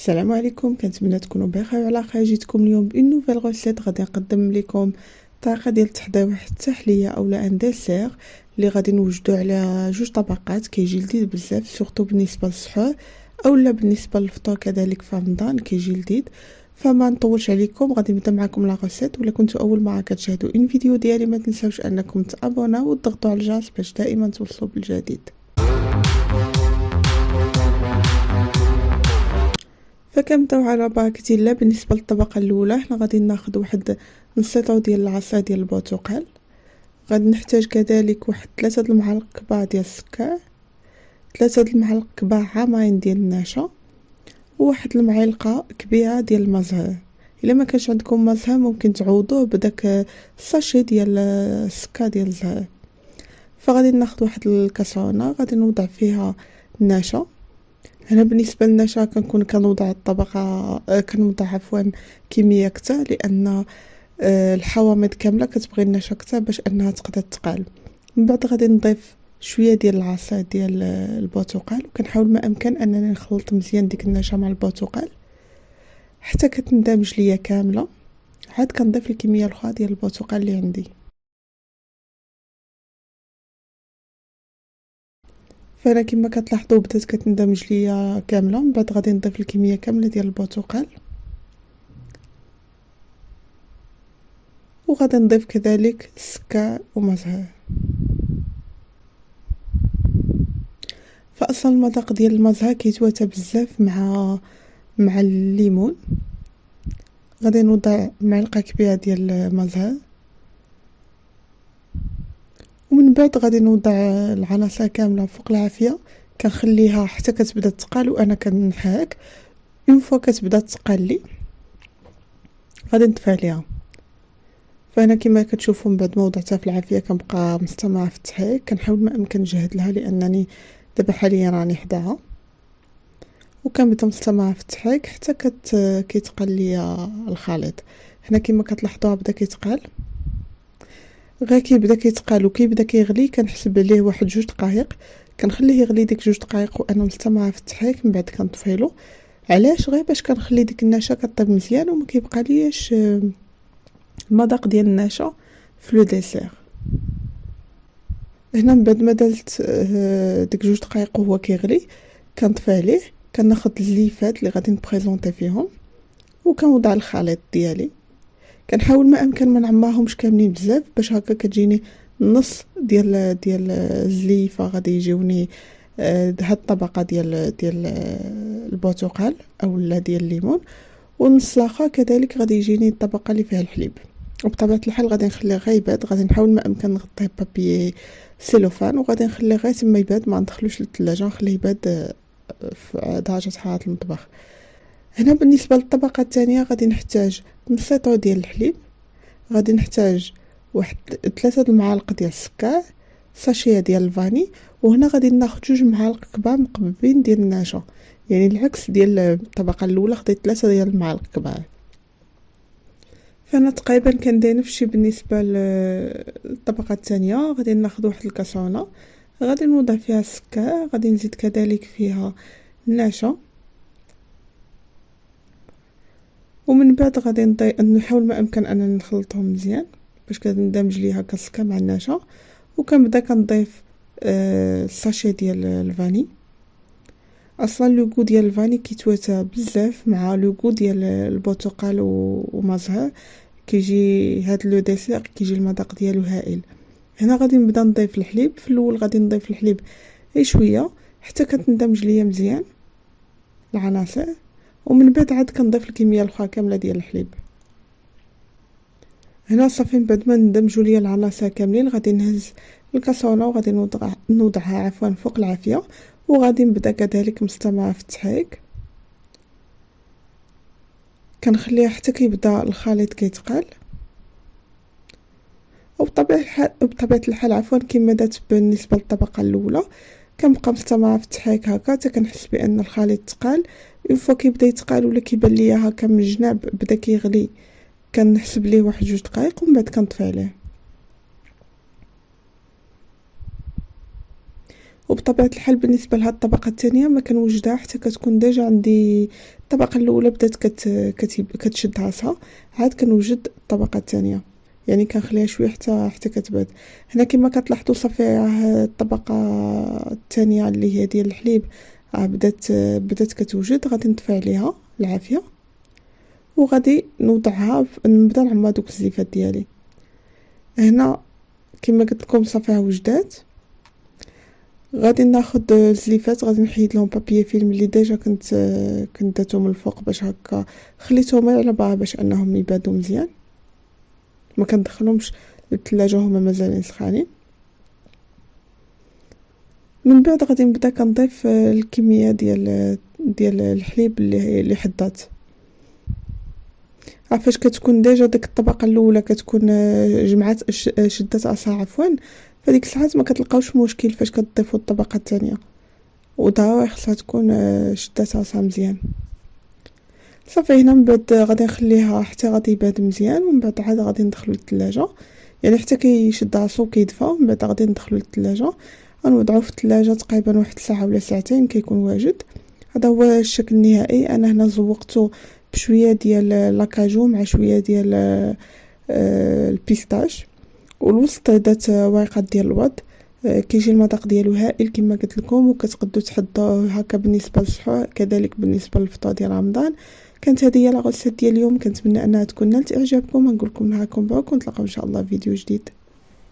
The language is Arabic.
السلام عليكم، كنتمنى تكونوا بخير وعلى خير. جيتكم اليوم بان نوفيل غوسيت. غادي نقدم لكم طريقه ديال تحضير واحد التحليه اولا ان ديسير اللي غادي نوجدو على جوج طبقات. كيجي لذيذ بزاف سورتو بالنسبه للسحور اولا بالنسبه للفطور كذلك في رمضان كيجي لذيذ. فما نطولش عليكم، غادي نبدا معكم لا غوسيت. ولا كنتوا اول مره كتشاهدوا ان فيديو ديالي ما تنساوش انكم تابوناو وتضغطوا على الجرس باش دائما توصلوا بالجديد. فكنبداو على بركة الله. بالنسبه للطبقه الاولى حنا غادي ناخذ واحد نص لتر ديال العصير ديال البرتقال. غادي نحتاج كذلك واحد 3 المعالق كبار ديال السكر، 3 المعالق كبار عامرين ديال النشا، وواحد المعلقه كبيره ديال المزهر. الا ما كانش عندكم مزهر ممكن تعوضوه بداك الساشي ديال السكر ديال الزهر. فغادي ناخذ واحد الكاسرونه غادي نوضع فيها النشا. هنا بالنسبه للنشا كنكون كنوضع الطبقه كنوضع عفوا كميه اكثر، لان الحوامض كامله كتبغي النشا اكثر باش انها تقدر تقال. من بعد غادي نضيف شويه ديال العصير ديال البرتقال، وكنحاول ما امكن انني نخلط مزيان ديك النشا مع البرتقال حتى كتندمج ليا كامله. عاد كنضيف الكميه الاخرى ديال البرتقال اللي عندي. فانا كما كتلاحظوا بدات كتندمج ليا كامله. من بعد غادي نضيف الكميه كامله ديال البرتقال، وغادي نضيف كذلك السكر ومزهر. فاصلا المذاق ديال المزهر كيتواتى بزاف مع الليمون. غادي نوضع معلقه كبيره ديال المزهر، ومن بعد غادي نوضع العناصر كامله فوق العافيه. كنخليها حتى كتبدا تقال وانا كنحاك. اون فوا كتبدا تقال لي غادي نطفي عليها. فانا كما كتشوفوا من بعد ما وضعتها في العافيه كنبقى مستمره في التحريك. كنحاول ما امكن نجهد لها لانني دابا حاليا راني حداها، وكنبدا مستمره في التحريك حتى كيتقال لي الخليط. هنا كما كتلاحظوا بدا كيتقال، غير كيبدا كيتقال وكيبدا كيغلي كنحسب عليه واحد 2 دقائق. كنخليه يغلي ديك 2 دقائق وانا مستمره في التحريك. من بعد كنطفيلو. علاش؟ غير باش كنخلي ديك النشا كطيب مزيان وما كيبقى لياش المذاق ديال النشا في لو ديسير. هنا من بعد ما دلت ديك 2 دقائق وهو كيغلي كنطفي عليه. كناخذ الليفات اللي غادي نبريزونطي فيهم وكنوضع الخليط ديالي. كنحاول ما امكن ما نعمرهمش كاملين بزاف باش هكا كتجيني نص ديال الزليفه غادي يجيوني هاد الطبقه ديال البرتقال اولا ديال الليمون، والنص الاخر كذلك غادي يجيني الطبقه اللي فيها الحليب. وبطبيعه الحال غادي نخليه غير يبات. غادي نحاول ما امكن نغطيه بابي سيلوفان وغادي نخليه غير تما يبات، ما ندخلوش للثلاجه، نخليه يبات في درجه حراره المطبخ. هنا بالنسبه للطبقه الثانيه غادي نحتاج نص لتر ديال الحليب، غادي نحتاج واحد 3 المعالق ديال السكر، ساشيه ديال الفاني، وهنا غادي ناخذ 2 معالق كبار مقببين ديال النشا. يعني العكس ديال الطبقه الاولى خديت 3 ديال المعالق كبار. فانا تقريبا كندير نفس الشيء بالنسبه للطبقه الثانيه. غادي ناخذ واحد الكاسرونه غادي نوضع فيها السكر، غادي نزيد كذلك فيها النشا، ومن بعد غادي نحاول ما امكن انني نخلطهم مزيان باش كندمج ليها هكا السكر مع النشا. وكنبدا كنضيف الساشي ديال الفاني. اصلا لوغو ديال الفاني كيتواتى بزاف مع لوغو ديال البرتقال ومزهر. كيجي هاد لو ديسير كيجي المذاق ديالو هائل. هنا غادي نبدا نضيف الحليب. في الاول غادي نضيف الحليب غير شويه حتى كتندمج ليا مزيان العناصر، ومن بعد عاد كنضيف الكميه الاخرى كامله ديال الحليب. هنا صافي من بعد ما ندمجوا ليا العناصر كاملين غادي نهز الكاسرونه وغادي نوضعها عفوا فوق العافيه، وغادي نبدا كذلك مستمره في التحريك. كنخليها حتى كيبدا الخليط كيتقال. وبطبيعه الحال عفوا كما دات بالنسبه للطبقه الاولى كنبقى مستمره في التحريك هكا حتى كنحس بان الخليط تقال. اون فوا كيبدا يتقال ولا كيبان ليا هكا من الجناب بدا كيغلي كنحسب ليه واحد 2 دقائق ومن بعد كنطفي عليه. وبطبيعه الحال بالنسبه لهاد الطبقه الثانيه ما كنوجدها حتى كتكون ديجا عندي الطبقه الاولى بدات كتشد راسها، عاد كنوجد الطبقه الثانيه، يعني كنخليها شويه حتى كتبرد. هنا كما كتلاحظوا صافي الطبقه الثانيه اللي هي ديال الحليب بدات كتوجد. غادي نطفي عليها العافيه وغادي نوضعها نبدا نعمر دوك الزليفات ديالي. هنا كما قلت لكم صافي وجدات. غادي ناخذ الزليفات، غادي نحيد لهم بابي فيلم اللي ديجا كنت درتهم من الفوق باش هكا خليتهم على بعض باش انهم يبادوا مزيان، ما كندخلهمش للثلاجه هما مازالين سخانين. من بعد غادي نبدا كنضيف الكميه ديال الحليب اللي حضات. فاش كتكون ديجا ديك الطبقه الاولى كتكون جمعات شدات راسها عفوا، فديك الساعات ما كتلقاوش مشكل فاش كتضيفوا الطبقه الثانيه، وضروري خصها تكون شدات راسها مزيان. صافي هنا من بعد غادي نخليها حتى غادي يبرد مزيان، ومن بعد عاد غادي ندخلو للثلاجه، يعني حتى كيشد راسو وكيدفى. من بعد غادي ندخلو للثلاجه، غنوضعوه في الثلاجه تقريبا واحد ساعه ولا ساعتين كيكون واجد. هذا هو الشكل النهائي. انا هنا زوقته بشويه ديال لاكاجو مع شويه ديال البيستاش، والوسط درت ورقه ديال الورد. كيجي المذاق ديالو هائل كما قلت لكم، وكتقدروا تحضروه هكا بالنسبه للسحور كذلك بالنسبه للفطور ديال رمضان. كانت هذه هي لا غوسيت ديال اليوم، كنتمنى انها تكون نالت اعجابكم. نقول لكم نهاركم مبروك، ونتلاقاو ان شاء الله في فيديو جديد.